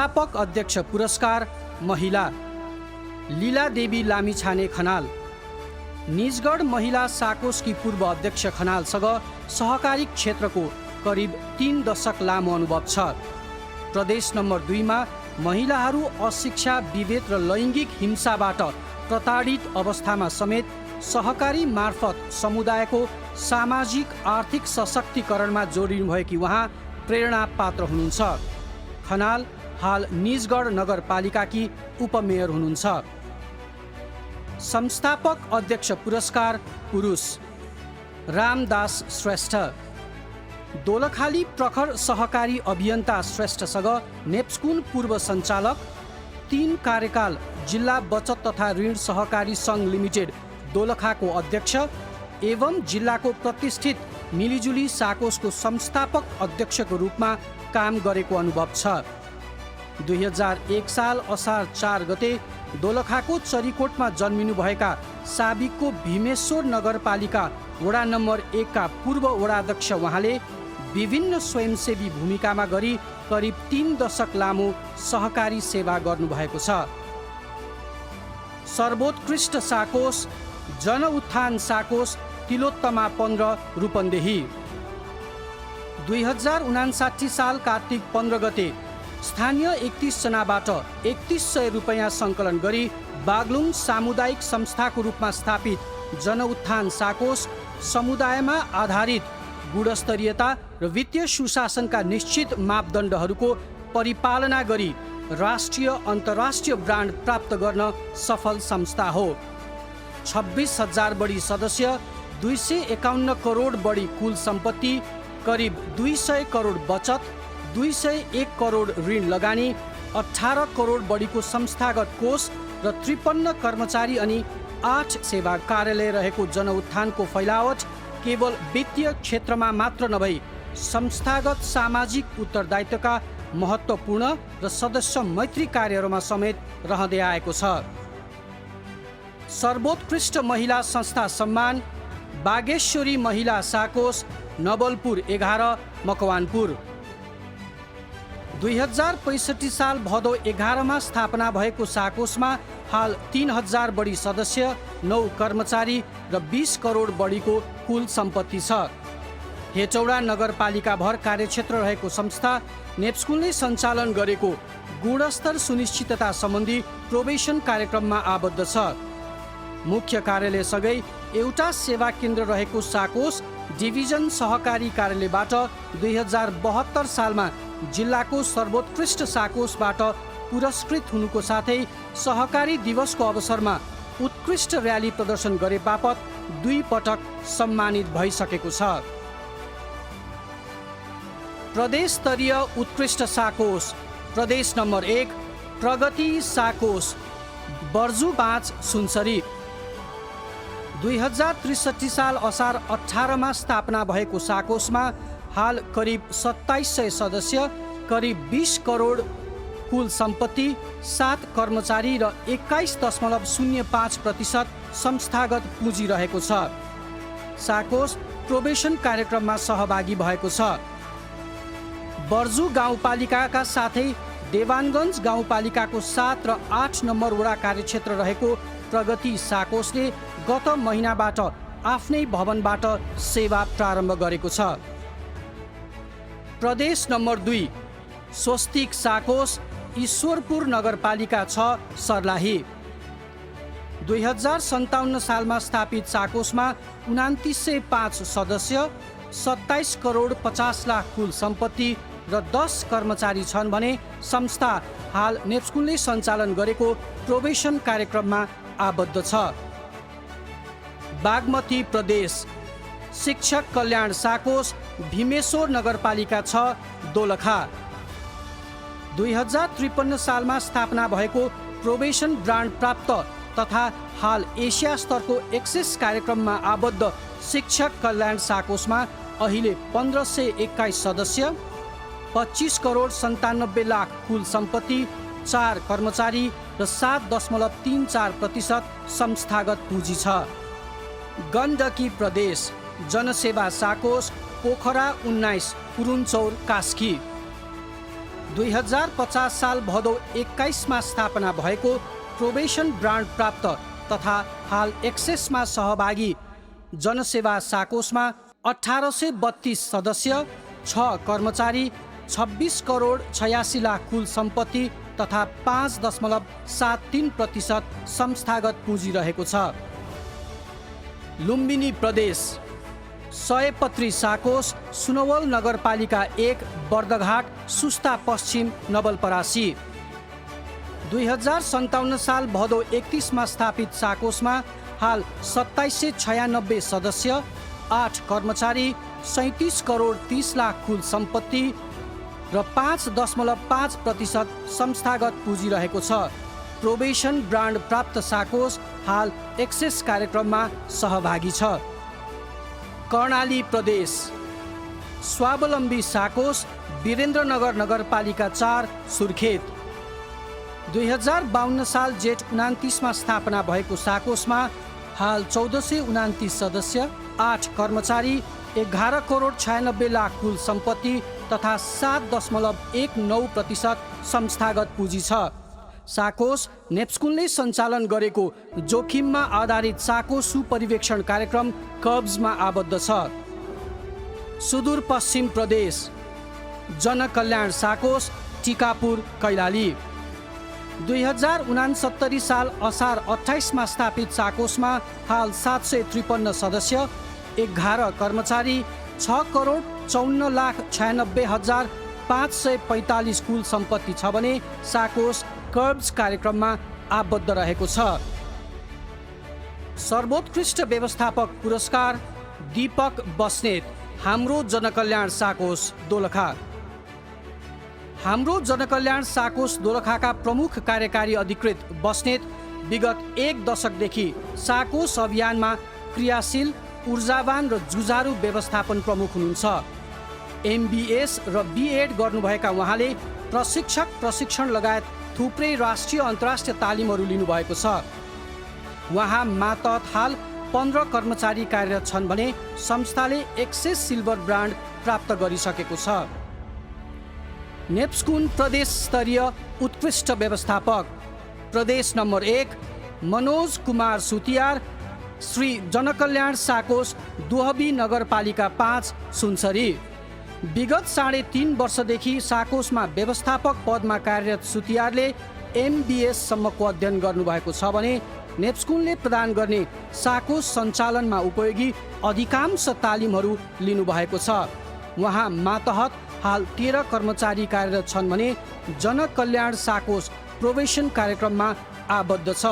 संस्थापक अध्यक्ष पुरस्कार महिला लीला देवी लामिछाने खनाल। निजगढ महिला साकोसकी पूर्व अध्यक्ष खनालसँग सहकारी क्षेत्रको करिब 3 दशक लामो अनुभव छ। प्रदेश नम्बर 2 मा महिलाहरू अशिक्षा, विभेद र लैङ्गिक हिंसाबाट प्रताडित अवस्थामा समेत सहकारी मार्फत समुदायको सामाजिक आर्थिक सशक्तिकरणमा जोडिनुभएकी उहाँ प्रेरणा पात्र हुनुहुन्छ। खनाल हाल निजगढ नगरपालिकाकी उपमेयर हुनुहुन्छ। संस्थापक अध्यक्ष पुरस्कार पुरुष रामदास श्रेष्ठ। दोलखाली प्रखर सहकारी अभियन्ता श्रेष्ठसँग नेप्स्कुन पूर्व सञ्चालक, 3 कार्यकाल जिल्ला बचत तथा ऋण सहकारी सङ्घ लिमिटेड दोलखाको अध्यक्ष एवं जिल्लाको प्रतिष्ठित मिलिजुली साकोसको संस्थापक अध्यक्षको रूपमा काम गरेको अनुभव छ। 2001 साल असार 4 गते दोलखाको चरीकोटमा जन्मिनुभएका साबिकको भीमेश्वर नगरपालिका वडा नम्बर 1 का पूर्व वडाध्यक्ष उहाँले विभिन्न स्वयंसेवी भूमिकामा गरी करिब 3 दशक लामो सहकारी सेवा गर्नुभएको छ। सर्वोत्कृष्ट साकोस जनउत्थान साकोस तिलोत्तमा 15 रूपन्देही। 2059 साल कार्तिक 15 गते स्थानीय 31 जनाबाट 3100 रुपैयाँ सङ्कलन गरी बागलुङ सामुदायिक संस्थाको रूपमा स्थापित जनउत्थान साकोस समुदायमा आधारित गुणस्तरीयता र वित्तीय सुशासनका निश्चित मापदण्डहरूको परिपालना गरी राष्ट्रिय अन्तर्राष्ट्रिय ब्रान्ड प्राप्त गर्न सफल संस्था हो। 26,000 बढी सदस्य, 251 करोड बढी कुल सम्पत्ति, करिब 200 करोड बचत, 201 करोड ऋण लगानी, 18 करोड बढीको संस्थागत कोष र 53 कर्मचारी अनि 8 सेवा कार्यालय रहेको जनउत्थानको फैलावट केवल वित्तीय क्षेत्रमा मात्र नभई संस्थागत सामाजिक उत्तरदायित्वका महत्त्वपूर्ण र सदस्य मैत्री कार्यहरूमा समेत रहँदै आएको छ। सर्वोत्कृष्ट महिला संस्था सम्मान बागेश्वरी महिला साकोस नवलपुर 11 मकवानपुर। 2065 साल भदौ 11 मा स्थापना भएको साकोसमा हाल 3000 बढी सदस्य, 9 कर्मचारी र 20 करोड बढीको कुल सम्पत्ति छ। हेटौडा नगरपालिका भर कार्यक्षेत्र रहेको संस्था नेप्स्कुलले सञ्चालन गरेको गुणस्तर सुनिश्चितता सम्बन्धी प्रोबेसन कार्यक्रममा आबद्ध छ। मुख्य कार्यालयसँगै एउटा सेवा केन्द्र रहेको साकोस डिभिजन सहकारी कार्यालयबाट 2072 सालमा जिल्लाको सर्वोत्कृष्ट साकोसबाट पुरस्कृत हुनुको साथै सहकारी दिवसको अवसरमा उत्कृष्ट र्याली प्रदर्शन गरे बापत 2 पटक सम्मानित भइसकेको छ। प्रदेश स्तरीय उत्कृष्ट साकोस प्रदेश नम्बर 1 प्रगति साकोस बर्जु 5 सुनसरी। 2063 साल असार 18 मा स्थापना भएको साकोसमा हाल करिब 2700 सदस्य, करिब 20 करोड कुल सम्पत्ति, 7 कर्मचारी र 21.05% संस्थागत पुँजी रहेको छ। साकोस प्रोबेसन कार्यक्रममा सहभागी भएको छ। बर्जु गाउँपालिकाका साथै देवानगञ्ज गाउँपालिकाको 7 र 8 नम्बर वडा कार्यक्षेत्र रहेको प्रगति साकोसले गत महिनाबाट आफ्नै भवनबाट सेवा प्रारम्भ गरेको छ। प्रदेश नम्बर 2 स्वस्तिक साकोस ईश्वरपुर नगरपालिका 6 सर्लाही। 2057 सालमा स्थापित साकोसमा 2905 सदस्य, 27 करोड 50 लाख कुल सम्पत्ति र 10 कर्मचारी छन् भने संस्था हाल नेप्स्कुलले सञ्चालन गरेको प्रोबेसन कार्यक्रममा आबद्ध छ। बागमती प्रदेश शिक्षक कल्याण साकोस भीमेश्वर नगरपालिका 6 दोलखा। 2053 सालमा स्थापना भएको प्रोबेसन ब्रान्ड प्राप्त तथा हाल एसिया स्तरको एक्सेस कार्यक्रममा आबद्ध शिक्षक कल्याण साकोसमा अहिले 1521 सदस्य, 25 करोड 97 लाख कुल सम्पत्ति, 4 कर्मचारी र 7.34% संस्थागत पुँजी छ। गण्डकी प्रदेश जनसेवा साकोस पोखरा 19 पुरुन्चौर कास्की। 2050 साल भदौ 21मा स्थापना भएको प्रोबेसन ब्रान्ड प्राप्त तथा हाल एक्सेसमा सहभागी जनसेवा साकोसमा 1832 सदस्य, 6 कर्मचारी, 26 करोड 86 लाख कुल सम्पत्ति तथा 5.73% संस्थागत पुँजी रहेको छ। लुम्बिनी प्रदेश, सयपत्री साकोस, सुनवल नगरपालिका 1, बर्दघाट, सुस्ता पश्चिम, नवलपरासी। 2057 साल भदौ 31मा स्थापित साकोसमा हाल 2796 सदस्य, 8 कर्मचारी, 37 करोड 30 लाख कुल सम्पत्ति र 5.5% संस्थागत पुँजी रहेको छ। प्रोबेसन ब्रान्ड प्राप्त साकोस हाल एक्सेस कार्यक्रममा सहभागी छ। कर्णाली प्रदेश, स्वावलम्बी साकोस, वीरेन्द्रनगर नगरपालिका 4, सुर्खेत। 2052 साल जेठ 29मा स्थापना भएको साकोसमा हाल 1429 सदस्य, 8 कर्मचारी, 11 करोड 96 लाख कुल सम्पत्ति तथा 7.19% संस्थागत पुँजी छ। साकोस नेप्स्कुनले सञ्चालन गरेको जोखिममा आधारित साकोस सुपरिवेक्षण कार्यक्रम कर्ब्समा आबद्ध छ। सुदूरपश्चिम प्रदेश, जनकल्याण साकोस, टिकापुर, कैलाली। 2069 साल असार 28मा स्थापित साकोसमा हाल 753 सदस्य, 11 कर्मचारी, 6 करोड 54 लाख 96 हजार 545 कुल सम्पत्ति छ भने साकोस कर्ब्स कार्यक्रममा आबद्ध रहेको छ। सर्वोत्कृष्ट व्यवस्थापक पुरस्कार दीपक बस्नेत, हाम्रो जनकल्याण साकोस, दोलखा। हाम्रो जनकल्याण साकोस दोलखाका प्रमुख कार्यकारी अधिकृत बस्नेत विगत 1 दशकदेखि साकोस अभियानमा क्रियाशील, ऊर्जावान र जुझारु व्यवस्थापन प्रमुख हुनुहुन्छ। MBS र B.Ed गर्नुभएका उहाँले प्रशिक्षक प्रशिक्षण लगायत थुप्रै राष्ट्रिय अन्तर्राष्ट्रिय तालिमहरू लिनुभएको छ। उहाँ मातहत हाल 15 कर्मचारी कार्यरत छन् भने संस्थाले एक्सेस सिल्भर ब्रान्ड प्राप्त गरिसकेको छ। नेप्स्कुन प्रदेश स्तरीय उत्कृष्ट व्यवस्थापक, प्रदेश नम्बर 1, मनोज कुमार सुतियार, श्री जनकल्याण साकोस, दुहबी नगरपालिका 5, सुनसरी। विगत 3.5 वर्षदेखि साकोसमा व्यवस्थापक पदमा कार्यरत सुतियारले MBS सम्मको अध्ययन गर्नुभएको छ भने नेप्स्कुनले प्रदान गर्ने साकोस सञ्चालनमा उपयोगी अधिकांश तालिमहरू लिनुभएको छ। उहाँ मातहत हाल 13 कर्मचारी कार्यरत छन् भने जनकल्याण साकोस प्रोबेसन कार्यक्रममा आबद्ध छ।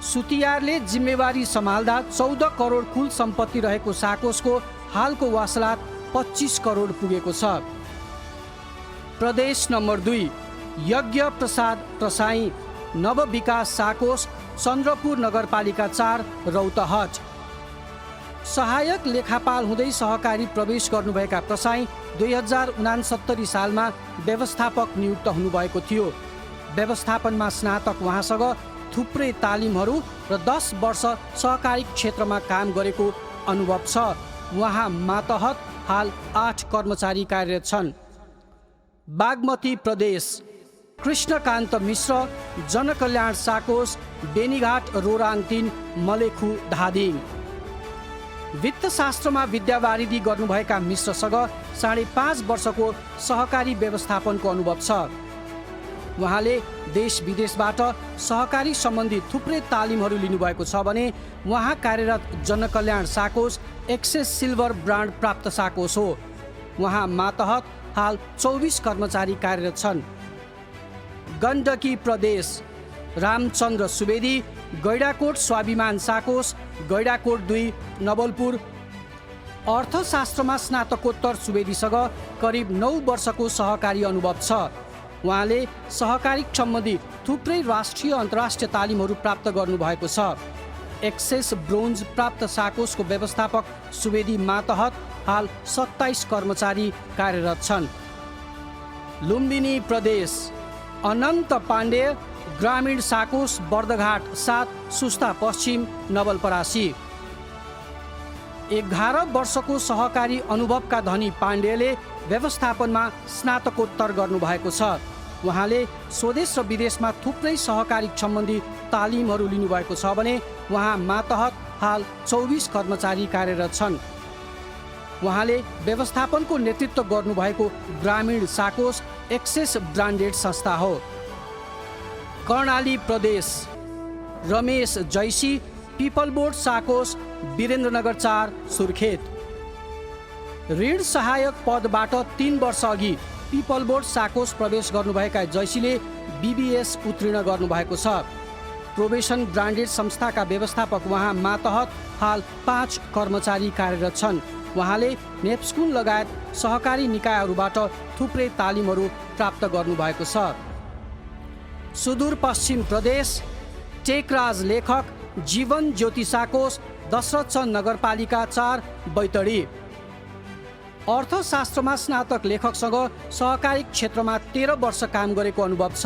सुतियारले जिम्मेवारी सम्हाल्दा 14 करोड कुल सम्पत्ति रहेको साकोसको हालको वासलात 25 करोड पुगेको छ। प्रदेश नम्बर 2, यज्ञ प्रसाद प्रसाई, नवविकास साकोस, चन्द्रपुर नगरपालिका 4, रौतहट। सहायक लेखापाल हुँदै सहकारी प्रवेश गर्नुभएका प्रसाई 2069 सालमा व्यवस्थापक नियुक्त हुनुभएको थियो। व्यवस्थापनमा स्नातक उहाँसँग थुप्रै तालिमहरू र 10 वर्ष सहकारी क्षेत्रमा काम गरेको अनुभव छ। उहाँ मातहत हाल 8 कर्मचारी कार्यरत छन्। बागमती प्रदेश, कृष्णकान्त मिश्र, जनकल्याण साकोस, बेनीघाट रोराङ 3, मलेखु, धादिङ। वित्तशास्त्रमा विद्यावारिधि गर्नुभएका मिश्रसँग 5.5 वर्षको सहकारी व्यवस्थापनको अनुभव छ। उहाँले देश विदेशबाट सहकारी सम्बन्धी थुप्रै तालिमहरू लिनुभएको छ भने उहाँ कार्यरत जनकल्याण साकोस एक्सेस सिल्भर ब्रान्ड प्राप्त साकोस हो। उहाँ मातहत हाल 24 कर्मचारी कार्यरत छन्। गण्डकी प्रदेश, रामचन्द्र सुवेदी, गैडाकोट स्वाभिमान साकोस, गैडाकोट 2, नवलपुर। अर्थशास्त्रमा स्नातकोत्तर सुवेदीसँग करिब 9 वर्षको सहकारी अनुभव छ। उहाँले सहकारी सम्बन्धी थुप्रै राष्ट्रिय अन्तर्राष्ट्रिय तालिमहरू प्राप्त गर्नुभएको छ। एक्सेस ब्रोन्ज प्राप्त साकोसको व्यवस्थापक सुवेदी मातहत हाल 27 कर्मचारी कार्यरत छन्। लुम्बिनी प्रदेश, अनन्त पाण्डे, ग्रामीण साकोस, बर्दघाट 7, सुस्ता पश्चिम, नवलपरासी। 11 वर्षको सहकारी अनुभवका धनी पाण्डेले व्यवस्थापनमा स्नातकोत्तर गर्नुभएको छ। उहाँले स्वदेश र विदेशमा थुप्रै सहकारी सम्बन्धी तालिमहरू लिनुभएको छ भने उहाँ मातहत हाल 24 कर्मचारी कार्यरत छन्। उहाँले व्यवस्थापनको नेतृत्व गर्नुभएको ग्रामीण साकोस एक्सेस ब्रान्डेड संस्था हो। कर्णाली प्रदेश रमेश जैसी, पिपल बोर्ड साकोस, वीरेन्द्रनगर 4, सुर्खेत। ऋण सहायक पदबाट 3 वर्ष अघि पिपल बोर्ड साकोस प्रवेश गर्नुभएका जैसीले बीबीएस उत्तीर्ण गर्नुभएको छ। प्रोबेसन ब्रान्डेड संस्थाका व्यवस्थापक उहाँ मातहत हाल 5 कर्मचारी कार्यरत छन्। उहाँले नेप्स्कुन लगायत सहकारी निकायहरूबाट थुप्रै तालिमहरू प्राप्त गर्नुभएको छ। सुदूरपश्चिम प्रदेश टेकराज लेखक, जीवन ज्योति साकोस, दशरथचन्द नगरपालिका 4, बैतडी। अर्थशास्त्रमा स्नातक लेखकसँग सहकारी क्षेत्रमा 13 वर्ष काम गरेको अनुभव छ।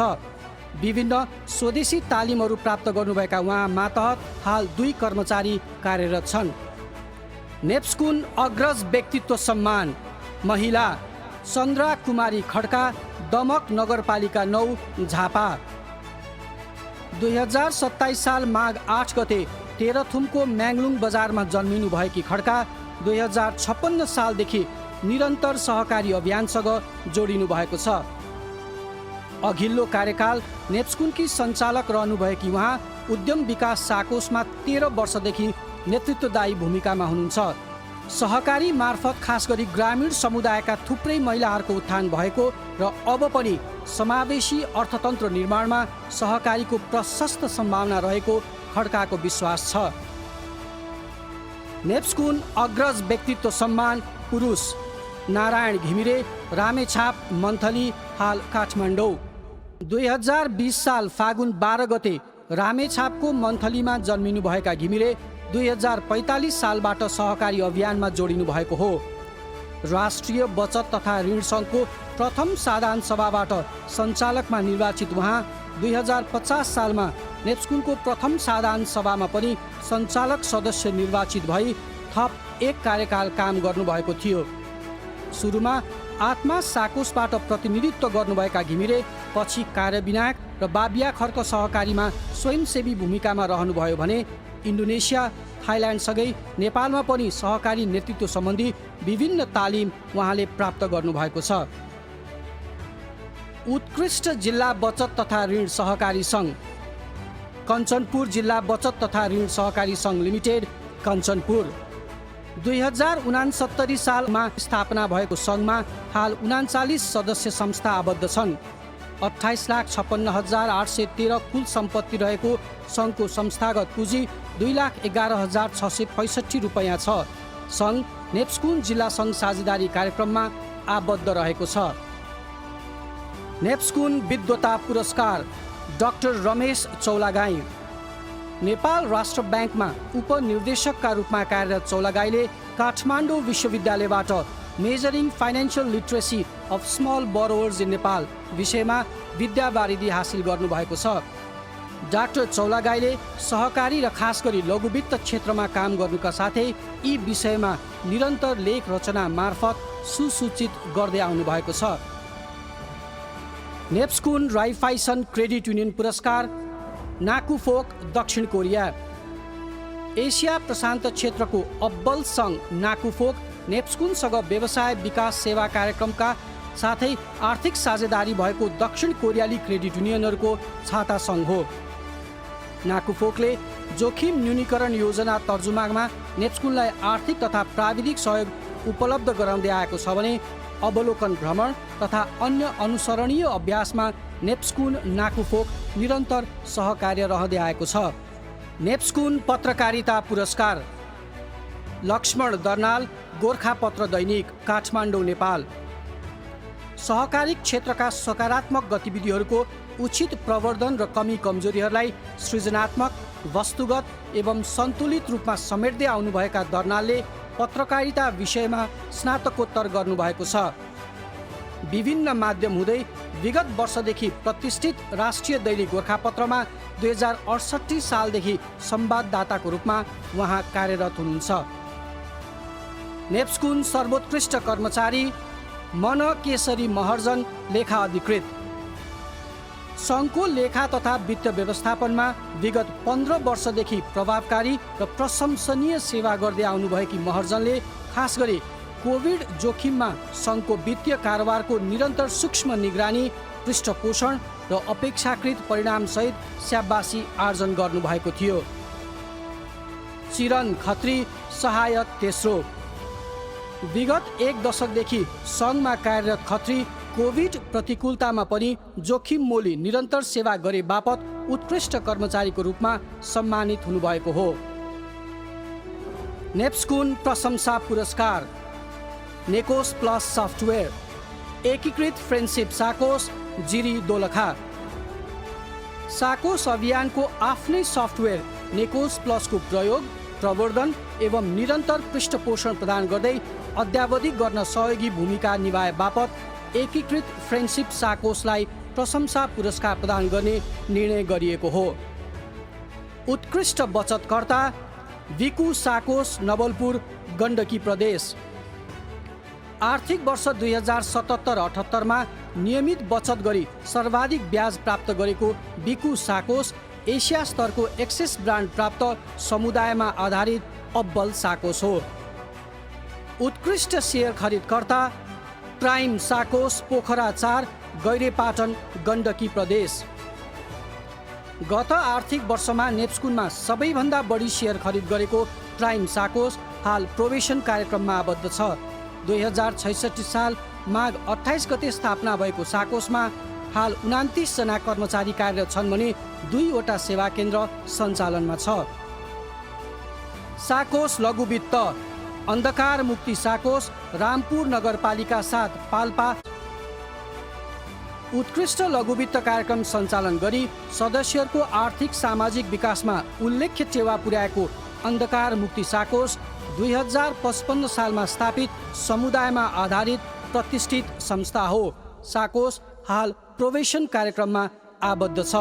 विभिन्न स्वदेशी तालिमहरू प्राप्त गर्नुभएका उहाँ मातहत हाल 2 कर्मचारी कार्यरत छन्। नेप्स्कुन अग्रज व्यक्तित्व सम्मान, महिला, चन्द्रा कुमारी खड्का, दमक नगरपालिका 9, झापा। 2027 साल माघ 8 गते तेह्रथुमको म्याङ्लुङ बजारमा जन्मिनु भएकी खड्का 2056 सालदेखि निरन्तर सहकारी अभियानसँग जोडिनु भएको छ। अघिल्लो कार्यकाल नेप्स्कुनकी सञ्चालक रहनुभएकी उहाँ उद्यम विकास साकोसमा 13 वर्षदेखि नेतृत्वदायी भूमिकामा हुनुहुन्छ। सहकारी मार्फत खास गरी ग्रामीण समुदायका थुप्रै महिलाहरूको उत्थान भएको र अब पनि समावेशी अर्थतन्त्र निर्माणमा सहकारीको प्रशस्त सम्भावना रहेको खड्काको विश्वास छ। नेप्स्कुन अग्रज व्यक्तित्व सम्मान पुरुष नारायण घिमिरे, रामेछाप, मन्थली, हाल काठमाडौँ। 2020 साल फागुन 12 गते रामेछापको मन्थलीमा जन्मिनुभएका घिमिरे 2045 सालबाट सहकारी अभियानमा जोडिनु भएको हो। राष्ट्रिय बचत तथा ऋण सङ्घको प्रथम साधारण सभाबाट सञ्चालकमा निर्वाचित उहाँ 2050 सालमा नेप्स्कुनको प्रथम साधारण सभामा पनि सञ्चालक सदस्य निर्वाचित भई थप 1 कार्यकाल काम गर्नुभएको थियो। सुरुमा आत्मा साकोसबाट प्रतिनिधित्व गर्नुभएका घिमिरे पछि कार्यविनायक र बाबिया खर्क सहकारीमा स्वयंसेवी भूमिकामा रहनुभयो भने इन्डोनेसिया, थाइल्यान्डसँगै नेपालमा पनि सहकारी नेतृत्व सम्बन्धी विभिन्न तालिम उहाँले प्राप्त गर्नुभएको छ। उत्कृष्ट जिल्ला बचत तथा ऋण सहकारी सङ्घ, कञ्चनपुर जिल्ला बचत तथा ऋण सहकारी सङ्घ लिमिटेड, कञ्चनपुर। 2069 सालमा स्थापना भएको सङ्घमा हाल 39 सदस्य संस्था आबद्ध छन्। 28,56,813 कुल सम्पत्ति रहेको सङ्घको संस्थागत पुँजी 2,11,665 रुपैयाँ छ। सङ्घ नेप्स्कुन जिल्ला सङ्घ साझेदारी कार्यक्रममा आबद्ध रहेको छ। नेप्स्कुन विद्वता पुरस्कार डाक्टर रमेश चौलागाई। नेपाल राष्ट्र ब्याङ्कमा उपनिर्देशकका रूपमा कार्यरत चौलागाईले काठमाडौँ विश्वविद्यालयबाट measuring financial literacy of small borrowers in Nepal विषयमा विद्यावारिधि हासिल गर्नुभएको छ। डाक्टर चौलागाईले सहकारी र खास गरी लघुवित्त क्षेत्रमा काम गर्नुका साथै यी विषयमा निरन्तर लेख रचना मार्फत सुसूचित गर्दै आउनु भएको छ। नेप्स्कुन राइफाइसन क्रेडिट युनियन पुरस्कार नाकुफोक, दक्षिण कोरिया। एसिया प्रशान्त क्षेत्रको अब्बल सङ्घ नाकुफोक नेप्स्कुनसँग व्यवसाय विकास सेवा कार्यक्रमका साथै आर्थिक साझेदारी भएको दक्षिण कोरियाली क्रेडिट युनियनहरूको छाता सङ्घ हो। नाकुफोकले जोखिम न्यूनीकरण योजना तर्जुमामा नेप्स्कुनलाई आर्थिक तथा प्राविधिक सहयोग उपलब्ध गराउँदै आएको छ भने अवलोकन भ्रमण तथा अन्य अनुसरणीय अभ्यासमा नेप्स्कुन नाकुफोक निरन्तर सहकार्य रहँदै आएको छ। नेप्स्कुन पत्रकारिता पुरस्कार लक्ष्मण दर्नाल, गोर्खापत्र दैनिक, काठमाडौँ, नेपाल। सहकारी क्षेत्रका सकारात्मक गतिविधिहरूको उचित प्रवर्धन र कमी कमजोरीहरूलाई सृजनात्मक, वस्तुगत एवं सन्तुलित रूपमा समेट्दै आउनुभएका दर्नालले पत्रकारिता विषयमा स्नातकोत्तर गर्नुभएको छ। विभिन्न माध्यम हुँदै विगत वर्षदेखि प्रतिष्ठित राष्ट्रिय दैनिक गोर्खापत्रमा 2068 सालदेखि संवाददाताको रूपमा उहाँ कार्यरत हुनुहुन्छ। नेप्स्कुन सर्वोत्कृष्ट कर्मचारी मन केशरी महर्जन लेखा अधिकृत। सङ्घको लेखा तथा वित्त व्यवस्थापनमा विगत 15 वर्षदेखि प्रभावकारी र प्रशंसनीय सेवा गर्दै आउनुभएकी महर्जनले खास गरी कोभिड जोखिममा सङ्घको वित्तीय कारोबारको निरन्तर सूक्ष्म निगरानी, पृष्ठपोषण र अपेक्षाकृत परिणामसहित स्याबासी आर्जन गर्नुभएको थियो। चिरन खत्री, सहायक तेस्रो। विगत 1 दशकदेखि सङ्घमा कार्यरत खत्री कोभिड प्रतिकूलतामा पनि जोखिम मोली निरन्तर सेवा गरे बापत उत्कृष्ट कर्मचारीको रूपमा सम्मानित हुनुभएको हो। नेप्स्कुन प्रशंसा पुरस्कार। नेकोस प्लस सफ्टवेयर, एकीकृत फ्रेन्डसिप साकोस, जिरी दोलखा। साकोस अभियानको आफ्नै सफ्टवेयर नेकोस प्लसको प्रयोग, प्रवर्धन एवं निरन्तर पृष्ठपोषण प्रदान गर्दै अद्यावधिक गर्न सहयोगी भूमिका निभाए बापत एकीकृत फ्रेन्डसिप साकोसलाई प्रशंसा पुरस्कार प्रदान गर्ने निर्णय गरिएको हो। उत्कृष्ट बचतकर्ता विकु साकोस, नवलपुर, गण्डकी प्रदेश। आर्थिक वर्ष 2077-78 नियमित बचत गरी सर्वाधिक ब्याज प्राप्त गरेको विकु साकोस एसिया स्तरको एक्सेस ब्रान्ड प्राप्त समुदायमा आधारित अब्बल साकोस हो। उत्कृष्ट सेयर खरिदकर्ता प्राइम साकोस, पोखरा 4, गैरेपाटन, गण्डकी प्रदेश। गत आर्थिक वर्षमा नेप्स्कुनमा सबैभन्दा बढी सेयर खरिद गरेको प्राइम साकोस हाल प्रोबेसन कार्यक्रममा आबद्ध छ। 2066 साल माघ 28 गते स्थापना भएको साकोसमा हाल 29 जना कर्मचारी कार्यरत छन् भने 2 वटा सेवा केन्द्र सञ्चालनमा छ। साकोस लघुवित्त। अन्धकार मुक्ति साकोस, रामपुर नगरपालिका 7, पाल्पा। उत्कृष्ट लघुवित्त कार्यक्रम सञ्चालन गरी सदस्यहरूको आर्थिक सामाजिक विकासमा उल्लेख्य टेवा पुर्याएको अन्धकार मुक्ति साकोस 2055 सालमा स्थापित समुदायमा आधारित प्रतिष्ठित संस्था हो। साकोस हाल प्रोबेसन कार्यक्रममा आबद्ध छ।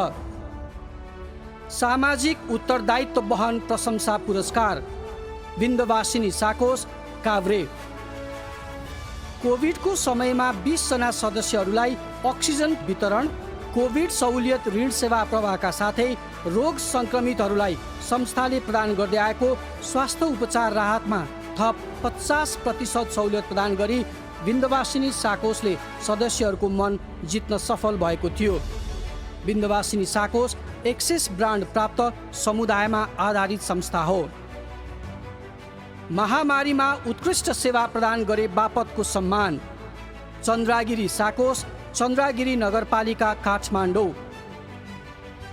सामाजिक उत्तरदायित्व वहन प्रशंसा पुरस्कार। विन्ध्यवासिनी साकोस, काभ्रे। कोभिडको समयमा 20 जना सदस्यहरूलाई अक्सिजन वितरण, कोभिड सहुलियत ऋण सेवा प्रवाहका साथै रोग सङ्क्रमितहरूलाई संस्थाले प्रदान गर्दै आएको स्वास्थ्य उपचार राहतमा थप 50% सहुलियत प्रदान गरी विन्ध्यवासिनी साकोसले सदस्यहरूको मन जित्न सफल भएको थियो। विन्ध्यवासिनी साकोस एक्सेस ब्रान्ड प्राप्त समुदायमा आधारित संस्था हो। महामारीमा उत्कृष्ट सेवा प्रदान गरे बापतको सम्मान। चन्द्रागिरी साकोस, चन्द्रागिरी नगरपालिका, काठमाडौँ।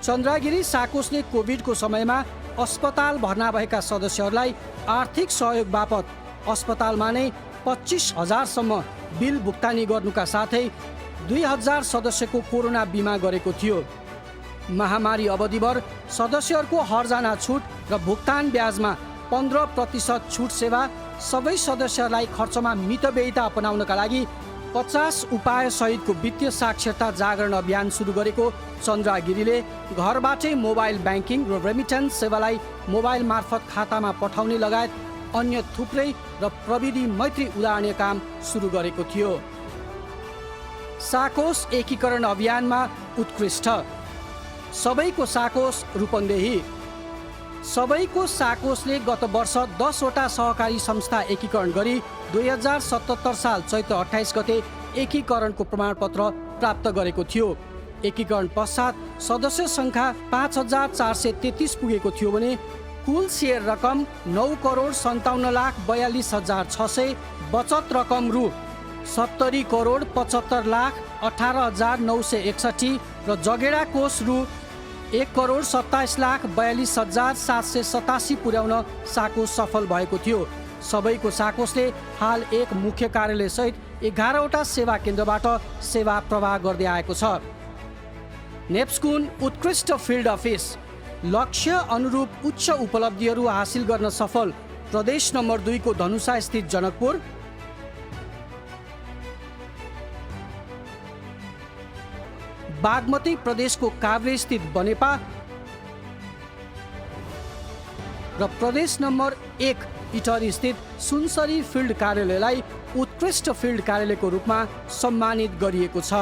चन्द्रागिरी साकोसले कोभिडको समयमा अस्पताल भर्ना भएका सदस्यहरूलाई आर्थिक सहयोग बापत अस्पतालमा नै 25,000 सम्म बिल भुक्तानी गर्नुका साथै 2,000 सदस्यको कोरोना बिमा गरेको थियो। महामारी अवधिभर सदस्यहरूको हर्जाना छुट र भुक्तान ब्याजमा 15% छुट सेवा सबै सदस्यहरूलाई खर्चमा मितव्ययिता अपनाउनका लागि 50 उपाय सहितको वित्तीय साक्षरता जागरण अभियान सुरु गरेको चन्द्रागिरीले घरबाटै मोबाइल ब्याङ्किङ र रेमिटेन्स सेवालाई मोबाइल मार्फत खातामा पठाउने लगायत अन्य थुप्रै र प्रविधि मैत्री उदाहरणीय काम सुरु गरेको थियो। साकोस एकीकरण अभियानमा उत्कृष्ट। सबैको साकोस, रूपन्देही। सबैको साकोसले गत वर्ष 10 वटा सहकारी संस्था एकीकरण गरी 2077 साल चैत्र 28 गते एकीकरणको प्रमाणपत्र प्राप्त गरेको थियो। एकीकरण पश्चात सदस्य सङ्ख्या 5,433 पुगेको थियो भने कुल सेयर रकम 9,57,42,600, बचत रकम रु 70,75,18,961 र जगेडा कोष रु 1,27,42,787 पुर्याउन साकोस सफल भएको थियो। सबैको साकोसले हाल एक मुख्य कार्यालय सहित 11 वटा सेवा केन्द्रबाट सेवा प्रवाह गर्दै आएको छ। नेप्स्कुन उत्कृष्ट फिल्ड अफिस। लक्ष्य अनुरूप उच्च उपलब्धिहरू हासिल गर्न सफल प्रदेश नम्बर 2 को धनुषा स्थित जनकपुर, बागमती प्रदेशको काभ्रे स्थित बनेपा र प्रदेश नम्बर 1 इटहरी स्थित सुनसरी फिल्ड कार्यालयलाई उत्कृष्ट फिल्ड कार्यालयको रूपमा सम्मानित गरिएको छ।